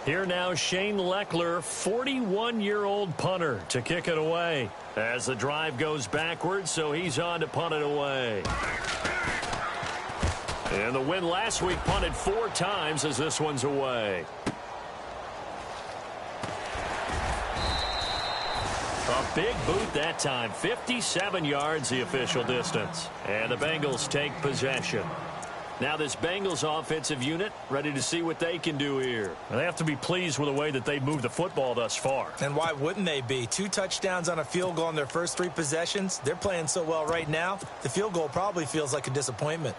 Here now, Shane Leckler, 41-year-old punter, to kick it away. As the drive goes backwards, so he's on to punt it away. And the win last week punted 4 times as this one's away. A big boot that time, 57 yards the official distance. And the Bengals take possession. Now this Bengals offensive unit ready to see what they can do here. They have to be pleased with the way that they've moved the football thus far. And why wouldn't they be? 2 touchdowns on a field goal in their first 3 possessions. They're playing so well right now, the field goal probably feels like a disappointment.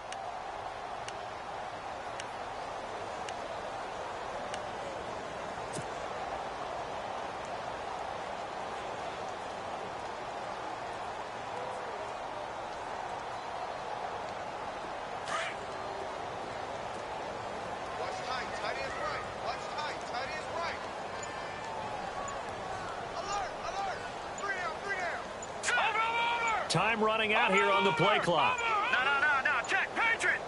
Time running out here on the play clock. No. Check. Patriot.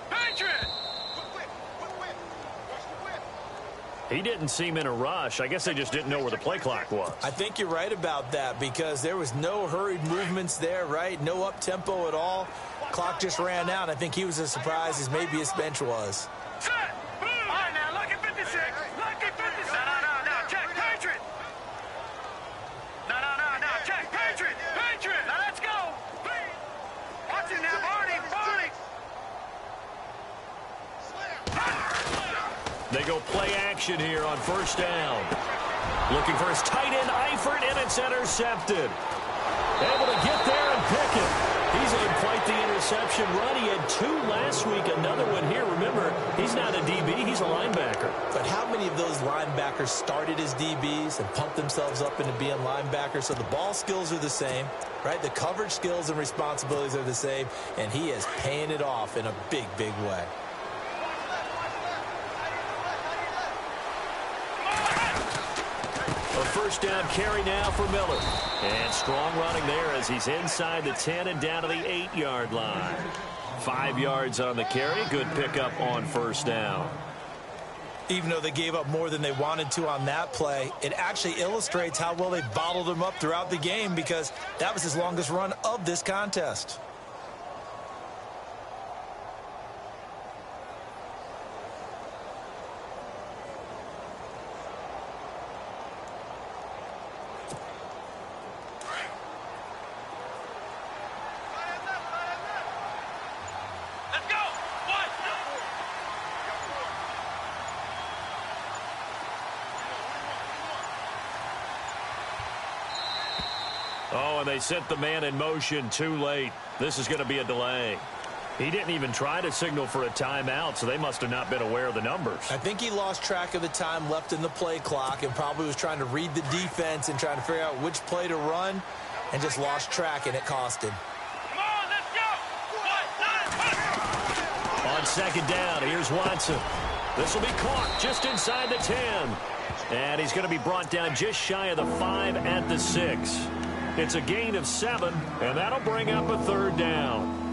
He didn't seem in a rush. I guess they just didn't know where the play clock was. I think you're right about that because there was no hurried movements there, right? No up-tempo at all. Clock just ran out. I think he was as surprised as maybe his bench was. Set. All right, now, lucky 56. Lucky 56. No. Check. Patriot. No. Check. Patriot. Now, let's go. Watch it now, Barney. They go play action here on first down. Looking for his tight end, Eifert, and it's intercepted. Able to get there and pick it. He's on quite the interception run. He had 2 last week, another one here. Remember, he's not a DB, he's a linebacker. But how many of those linebackers started as DBs and pumped themselves up into being linebackers? So the ball skills are the same, right? The coverage skills and responsibilities are the same, and he is paying it off in a big way. A first down carry now for Miller. And strong running there as he's inside the 10 and down to the 8-yard line. 5 yards on the carry. Good pickup on first down. Even though they gave up more than they wanted to on that play, it actually illustrates how well they bottled him up throughout the game because that was his longest run of this contest. Oh, and they sent the man in motion too late. This is going to be a delay. He didn't even try to signal for a timeout, so they must have not been aware of the numbers. I think he lost track of the time left in the play clock and probably was trying to read the defense and trying to figure out which play to run and just lost track, and it cost him. Come on, let's go. On second down, here's Watson. This will be caught just inside the 10. And he's going to be brought down just shy of the 5 at the 6. It's a gain of 7, and that'll bring up a third down.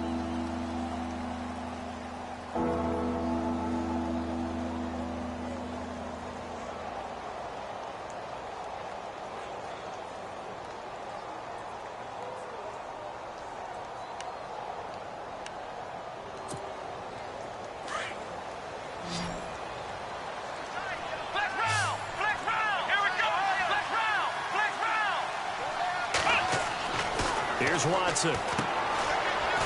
Here's Watson.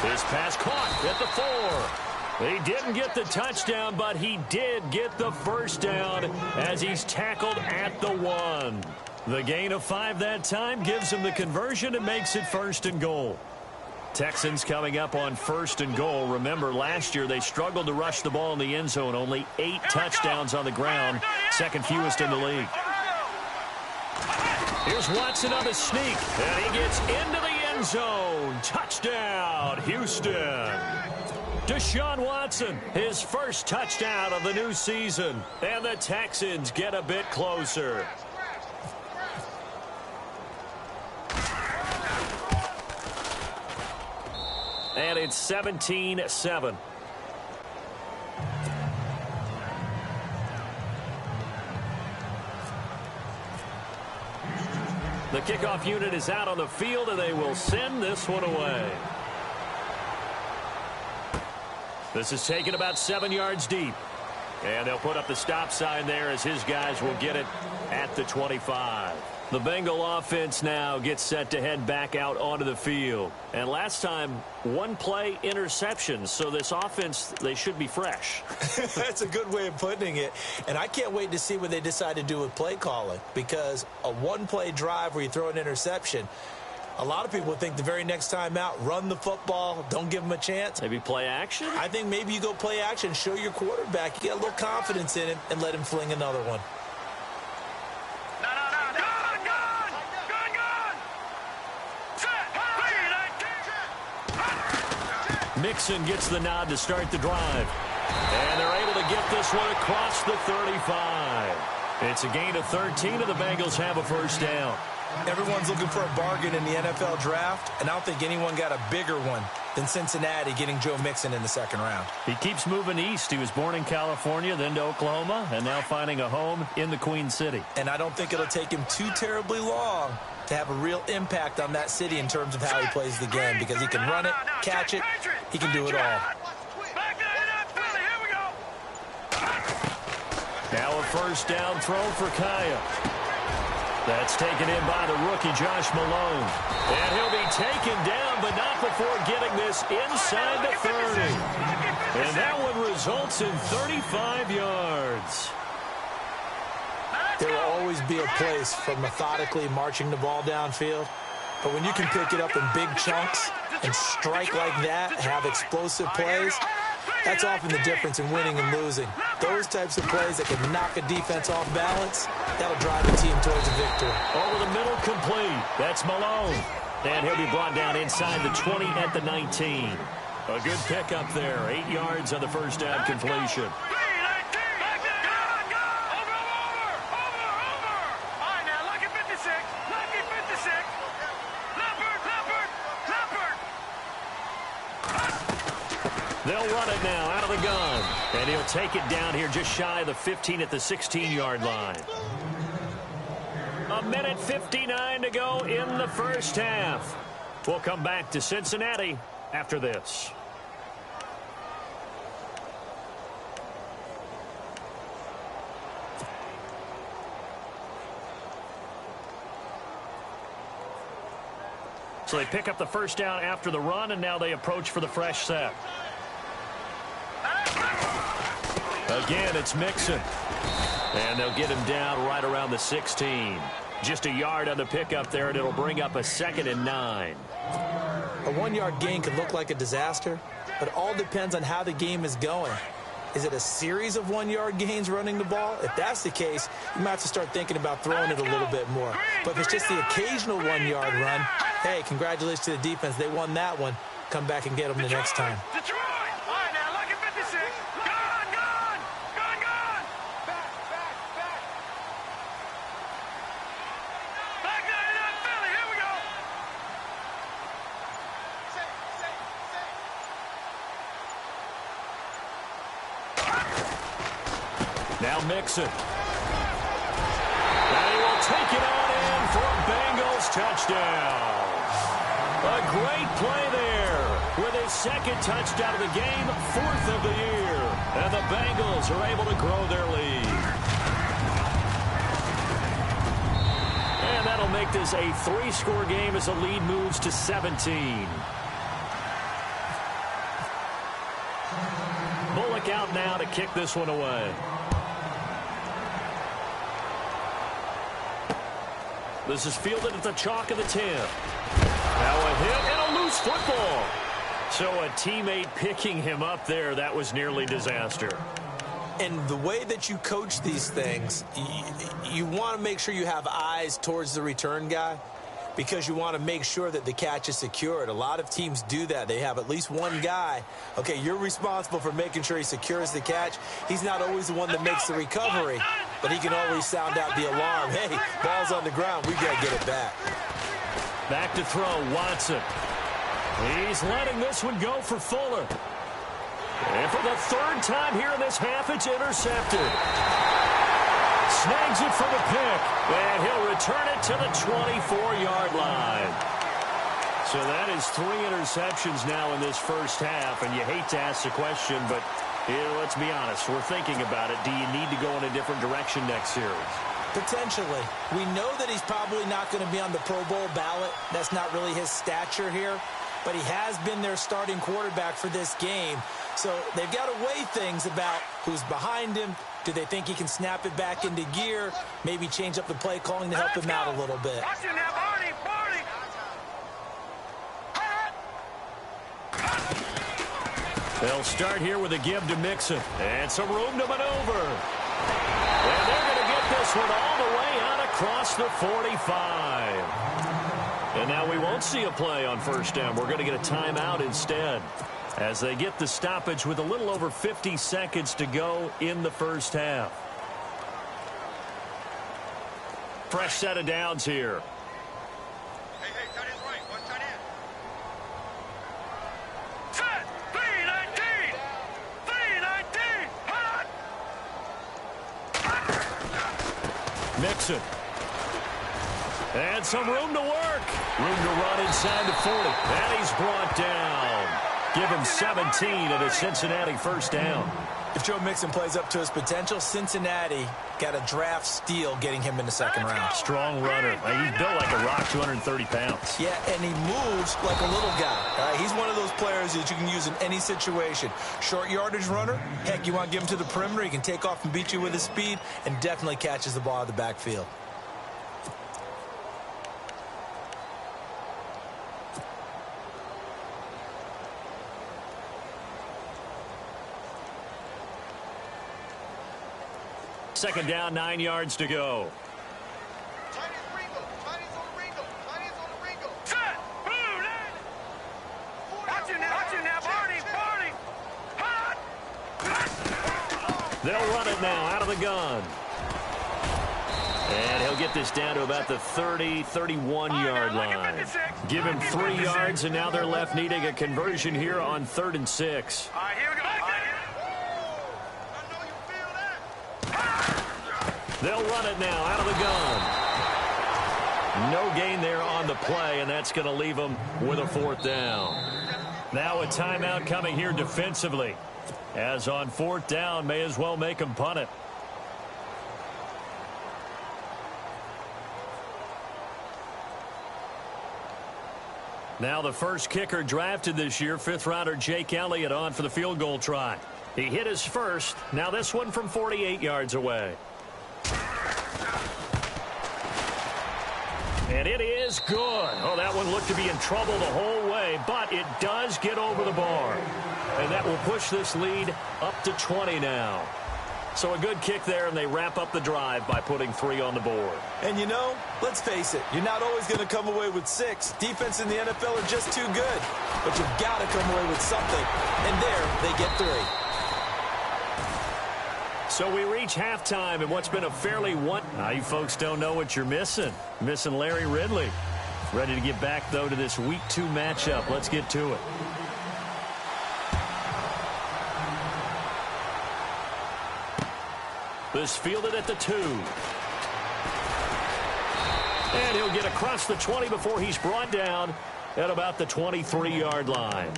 His pass caught at the 4. He didn't get the touchdown, but he did get the first down as he's tackled at the 1. The gain of 5 that time gives him the conversion and makes it 1st and goal. Texans coming up on 1st and goal. Remember, last year they struggled to rush the ball in the end zone. Only 8 touchdowns on the ground, 2nd fewest in the league. Here's Watson on the sneak, and he gets into the end zone. Touchdown, Houston. Deshaun Watson, his first touchdown of the new season. And the Texans get a bit closer. And it's 17-7. The kickoff unit is out on the field, and they will send this one away. This is taken about 7 yards deep. And they'll put up the stop sign there as his guys will get it at the 25. The Bengal offense now gets set to head back out onto the field. And last time, one play interception. So this offense, they should be fresh. That's a good way of putting it. And I can't wait to see what they decide to do with play calling. Because a one-play drive where you throw an interception, a lot of people think the very next time out, run the football, don't give them a chance. Maybe play action? I think maybe you go play action, show your quarterback, you get a little confidence in him, and let him fling another one. Mixon gets the nod to start the drive. And they're able to get this one across the 35. It's a gain of 13, and the Bengals have a first down. Everyone's looking for a bargain in the NFL draft, and I don't think anyone got a bigger one than Cincinnati getting Joe Mixon in the second round. He keeps moving east. He was born in California, then to Oklahoma, and now finding a home in the Queen City. And I don't think it'll take him too terribly long to have a real impact on that city in terms of how he plays the game, because he can run it, catch it, he can do it all. Now a first down throw for Kaya. That's taken in by the rookie, Josh Malone. And he'll be taken down, but not before getting this inside the 30. And that one results in 35 yards. There will always be a place for methodically marching the ball downfield. But when you can pick it up in big chunks and strike like that, have explosive plays, that's often the difference in winning and losing. Those types of plays that can knock a defense off balance, that'll drive the team towards a victory. Over the middle, complete. That's Malone. And he'll be brought down inside the 20 at the 19. A good pickup there. 8 yards on the first down completion. They'll run it now out of the gun. And he'll take it down here just shy of the 15 at the 16-yard line. 1:59 to go in the first half. We'll come back to Cincinnati after this. So they pick up the first down after the run, and now they approach for the fresh set. Again, it's Mixon. And they'll get him down right around the 16. Just a yard on the pickup there, and it'll bring up a 2nd and 9. A 1-yard gain could look like a disaster, but it all depends on how the game is going. Is it a series of 1-yard gains running the ball? If that's the case, you might have to start thinking about throwing it a little bit more. But if it's just the occasional 1-yard run, hey, congratulations to the defense. They won that one. Come back and get them the next time. Now Mixon. And he will take it on in for a Bengals touchdown. A great play there with his second touchdown of the game, 4th of the year. And the Bengals are able to grow their lead. And that'll make this a 3-score game as the lead moves to 17. Bullock out now to kick this one away. This is fielded at the chalk of the 10. Now a hit and a loose football. So a teammate picking him up there, that was nearly disaster. And the way that you coach these things, you want to make sure you have eyes towards the return guy, because you want to make sure that the catch is secured. A lot of teams do that. They have at least one guy. Okay, you're responsible for making sure he secures the catch. He's not always the one that makes the recovery, but he can always sound out the alarm. Hey, ball's on the ground. We got to get it back. Back to throw, Watson. He's letting this one go for Fuller. And for the 3rd time here in this half, it's intercepted. Snags it for the pick, and he'll return it to the 24-yard line. So that is 3 interceptions now in this first half, and you hate to ask the question, but let's be honest, we're thinking about it. Do you need to go in a different direction next series? Potentially. We know that he's probably not going to be on the Pro Bowl ballot. That's not really his stature here, but he has been their starting quarterback for this game. So they've got to weigh things about who's behind him. Do they think he can snap it back into gear? Maybe change up the play calling to help him out a little bit. They'll start here with a give to Mixon. And some room to maneuver. And they're going to get this one all the way out across the 45. And now we won't see a play on first down. We're going to get a timeout instead, as they get the stoppage with a little over 50 seconds to go in the first half. Fresh set of downs here. Hey, tight end's right. One tight end. Set! 3-19! 3-19! Mixon. And some room to work. Room to run inside the 40. And he's brought down. Give him 17 at a Cincinnati first down. If Joe Mixon plays up to his potential, Cincinnati got a draft steal getting him in the second round. Strong runner. He's built like a rock, 230 pounds. Yeah, and he moves like a little guy. He's one of those players that you can use in any situation. Short yardage runner. Heck, you want to give him to the perimeter, he can take off and beat you with his speed, and definitely catches the ball out of the backfield. Second down, 9 yards to go. Set! Boom! Watch it now, Barney! Hot! They'll run it now out of the gun. And he'll get this down to about the 31-yard line. Give him 3 yards, and now they're left needing a conversion here on 3rd and 6. All right, here we go. They'll run it now out of the gun. No gain there on the play, and that's going to leave them with a 4th down. Now a timeout coming here defensively. As on 4th down, may as well make them punt it. Now the first kicker drafted this year, 5th rounder Jake Elliott on for the field goal try. He hit his first. Now this one from 48 yards away. And it is good. Oh, that one looked to be in trouble the whole way, but it does get over the bar. And that will push this lead up to 20 now. So a good kick there, and they wrap up the drive by putting 3 on the board. And you know, let's face it, you're not always going to come away with 6. Defense in the NFL are just too good. But you've got to come away with something. And there, they get 3. So we reach halftime in what's been a fairly Now, you folks don't know what you're missing. Missing Larry Ridley. Ready to get back, though, to this Week 2 matchup. Let's get to it. This fielded at the 2. And he'll get across the 20 before he's brought down at about the 23-yard line.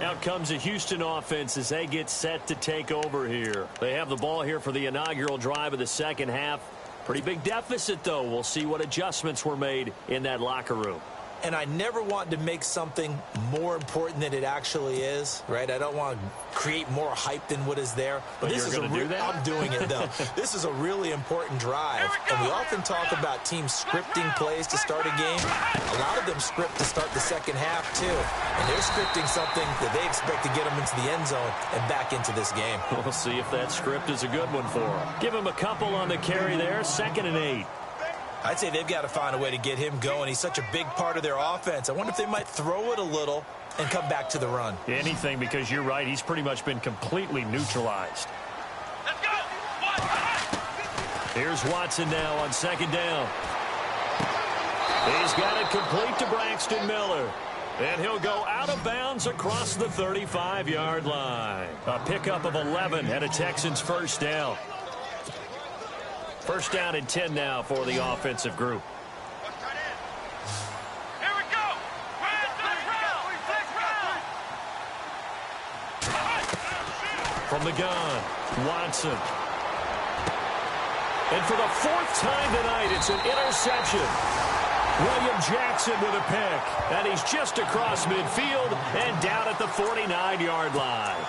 Out comes the Houston offense as they get set to take over here. They have the ball here for the inaugural drive of the second half. Pretty big deficit, though. We'll see what adjustments were made in that locker room. And I never want to make something more important than it actually is, right? I don't want to create more hype than what is there. But this is I'm doing it, though. This is a really important drive. And we often talk about teams scripting plays to start a game. A lot of them script to start the second half, too. And they're scripting something that they expect to get them into the end zone and back into this game. We'll see if that script is a good one for them. Give him a couple on the carry there, 2nd and 8. I'd say they've got to find a way to get him going. He's such a big part of their offense. I wonder if they might throw it a little and come back to the run. Anything, because you're right. He's pretty much been completely neutralized. Let's go! Here's Watson now on 2nd down. He's got it complete to Braxton Miller. And he'll go out of bounds across the 35-yard line. A pickup of 11 at a Texans first down. First down and 10 now for the offensive group. Here we go. From the gun, Watson. And for the fourth time tonight, it's an interception. William Jackson with a pick. And he's just across midfield and down at the 49-yard line.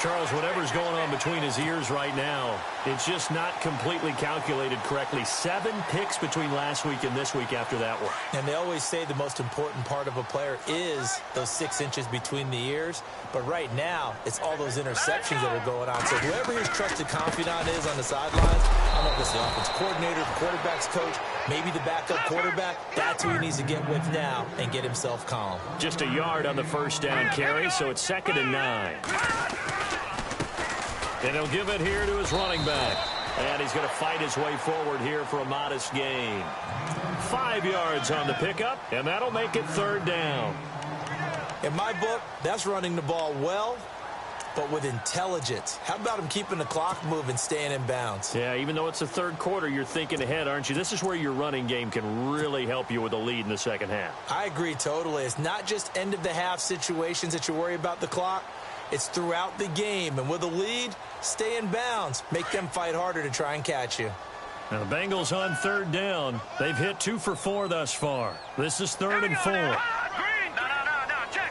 Charles, whatever's going on between his ears right now, it's just not completely calculated correctly. 7 picks between last week and this week after that one. And they always say the most important part of a player is those 6 inches between the ears. But right now, it's all those interceptions that are going on. So whoever his trusted confidant is on the sidelines, I don't know if it's the offense coordinator, the quarterback's coach, maybe the backup quarterback, that's who he needs to get with now and get himself calm. Just a yard on the first down carry, so it's 2nd and 9. And he'll give it here to his running back. And he's going to fight his way forward here for a modest gain. 5 yards on the pickup, and that'll make it 3rd down. In my book, that's running the ball well, but with intelligence. How about him keeping the clock moving, staying in bounds? Yeah, even though it's the 3rd quarter, you're thinking ahead, aren't you? This is where your running game can really help you with a lead in the second half. I agree totally. It's not just end-of-the-half situations that you worry about the clock. It's throughout the game. And with a lead, stay in bounds. Make them fight harder to try and catch you. Now the Bengals on 3rd down. They've hit 2 for 4 thus far. This is 3rd and 4. Green. No. Check.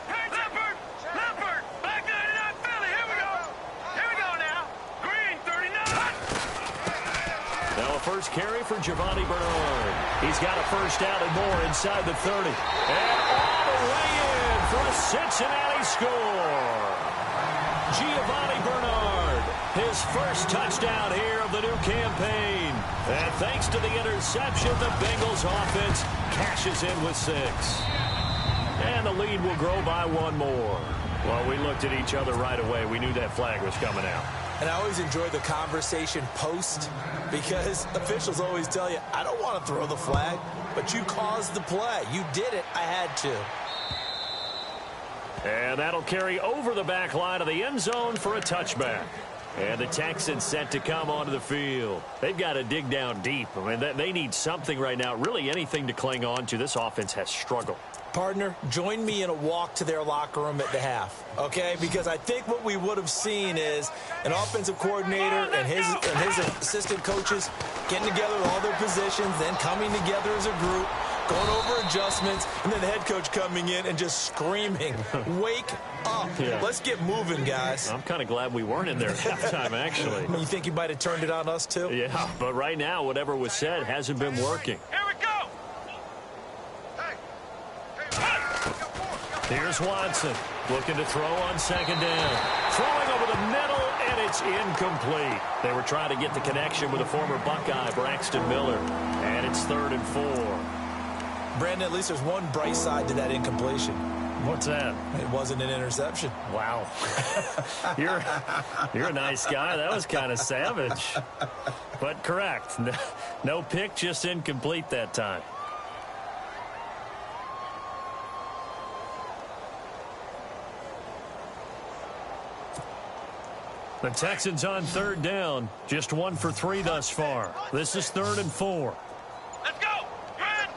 Leopard. Back 99 Philly. Here we go now. Green, 39. Now a first carry for Giovanni Bernard. He's got a first down and more inside the 30. And all the way in for a Cincinnati score. Giovanni Bernard, his first touchdown here of the new campaign. And thanks to the interception, the Bengals offense cashes in with 6. And the lead will grow by 1 more. Well, we looked at each other right away. We knew that flag was coming out. And I always enjoy the conversation post because officials always tell you, I don't want to throw the flag, but you caused the play. You did it. I had to. And that'll carry over the back line of the end zone for a touchback. And the Texans set to come onto the field. They've got to dig down deep. I mean, they need something right now, really anything to cling on to. This offense has struggled. Partner, join me in a walk to their locker room at the half, okay? Because I think what we would have seen is an offensive coordinator and his assistant coaches getting together with all their positions, then coming together as a group, going over adjustments, and then the head coach coming in and just screaming, wake up. Yeah. Let's get moving, guys. I'm kind of glad we weren't in there at halftime, actually. You think you might have turned it on us, too? Yeah, but right now, whatever was said hasn't been working. Here we go. Here's Watson looking to throw on 2nd down. Throwing over the middle, and it's incomplete. They were trying to get the connection with a former Buckeye, Braxton Miller. And it's 3rd and 4. Brandon, at least there's one bright side to that incompletion. What's that? It wasn't an interception. Wow. You're a nice guy. That was kind of savage. But correct. No pick, just incomplete that time. The Texans on 3rd down. Just 1 for 3 thus far. This is 3rd and 4. Let's go. Grand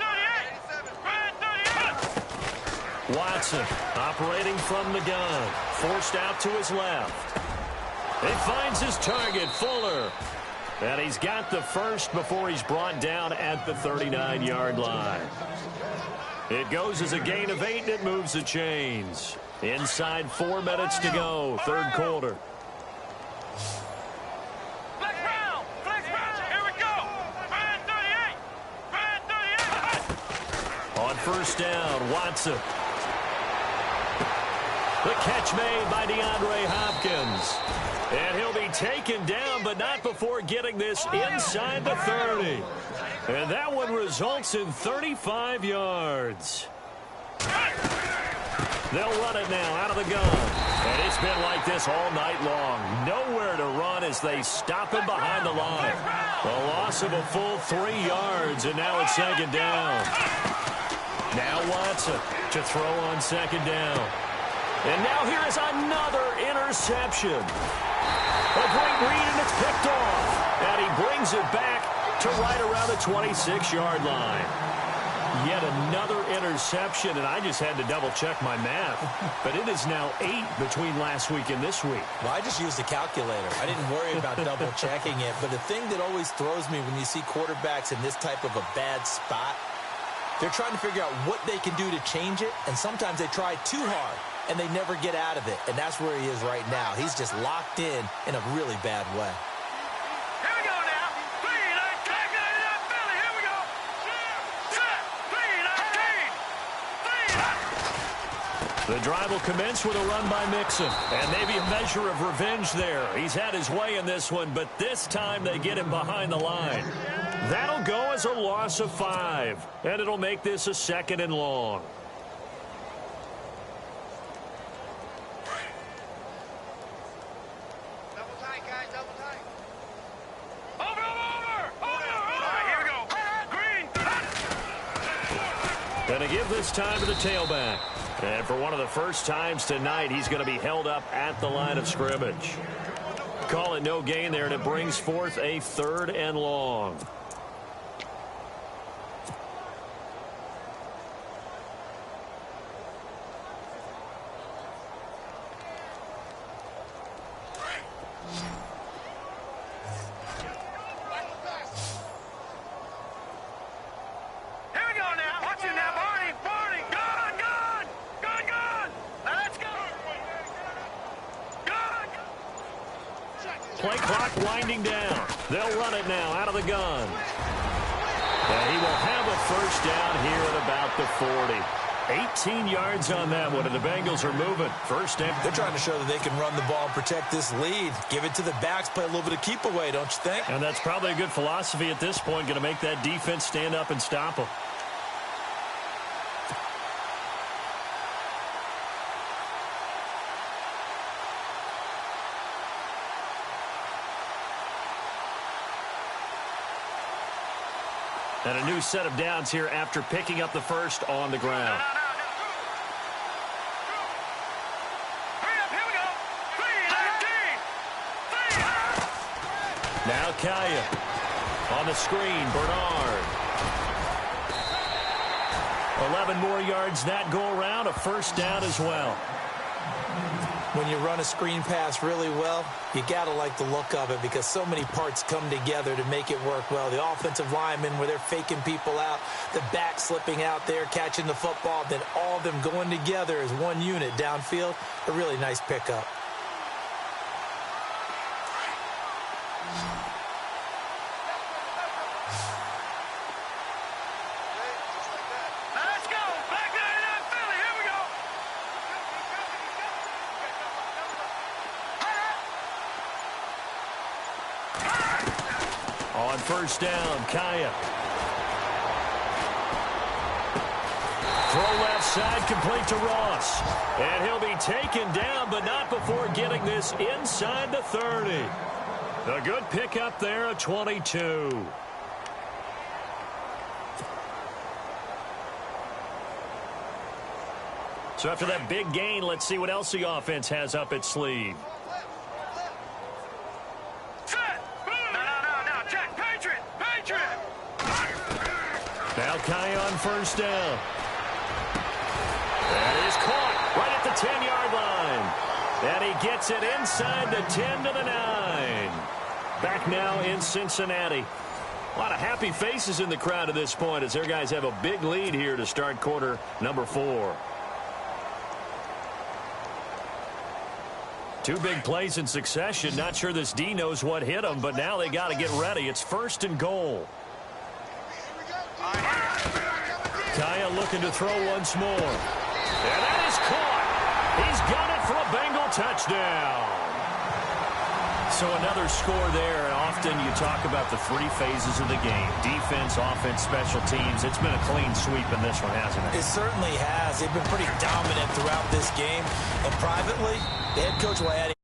38. Watson operating from the gun. Forced out to his left. He finds his target, Fuller. And he's got the first before he's brought down at the 39-yard line. It goes as a gain of 8, and it moves the chains. Inside 4 minutes to go, 3rd quarter. First down, Watson. The catch made by DeAndre Hopkins. And he'll be taken down, but not before getting this inside the 30. And that one results in 35 yards. They'll run it now out of the gun. And it's been like this all night long. Nowhere to run as they stop him behind the line. A loss of a full 3 yards, and now it's 2nd down. Now Watson to throw on 2nd down. And now here is another interception. A great read, and it's picked off. And he brings it back to right around the 26-yard line. Yet another interception, and I just had to double-check my math. But it is now 8 between last week and this week. Well, I just used a calculator. I didn't worry about double-checking it. But the thing that always throws me when you see quarterbacks in this type of a bad spot, they're trying to figure out what they can do to change it, and sometimes they try too hard, and they never get out of it. And that's where he is right now. He's just locked in a really bad way. The drive will commence with a run by Mixon. And maybe a measure of revenge there. He's had his way in this one, but this time they get him behind the line. That'll go as a loss of 5. And it'll make this a 2nd and long. Double tight, guys, double tight. Over! All right, here we go. Green. Gonna give this time to the tailback. And for one of the first times tonight, he's going to be held up at the line of scrimmage. Call it no gain there, and it brings forth a 3rd and long. Play clock winding down. They'll run it now out of the gun. And he will have a first down here at about the 40. 18 yards on that one, and the Bengals are moving. First down. They're trying to show that they can run the ball and protect this lead. Give it to the backs, play a little bit of keep away, don't you think? And that's probably a good philosophy at this point, going to make that defense stand up and stop them. And a new set of downs here after picking up the first on the ground. Now Kaya on the screen, Bernard. 11 more yards that go around, a first down as well. When you run a screen pass really well, you got to like the look of it because so many parts come together to make it work well. The offensive linemen where they're faking people out, the back slipping out there, catching the football, then all of them going together as one unit downfield. A really nice pickup. On first down, Kaya. Throw left side, complete to Ross. And he'll be taken down, but not before getting this inside the 30. A good pickup there at 22. So after that big gain, let's see what else the offense has up its sleeve. Now Kaya on first down. That is caught right at the 10-yard line. And he gets it inside the 10 to the 9. Back now in Cincinnati. A lot of happy faces in the crowd at this point as their guys have a big lead here to start quarter number 4. 2 big plays in succession. Not sure this D knows what hit them, but now they got to get ready. It's 1st and goal. Kaya looking to throw once more. And that is caught. He's got it for a Bengal touchdown. So another score there, and often you talk about the 3 phases of the game. Defense, offense, special teams. It's been a clean sweep in this one, hasn't it? It certainly has. They've been pretty dominant throughout this game. And privately, the head coach will add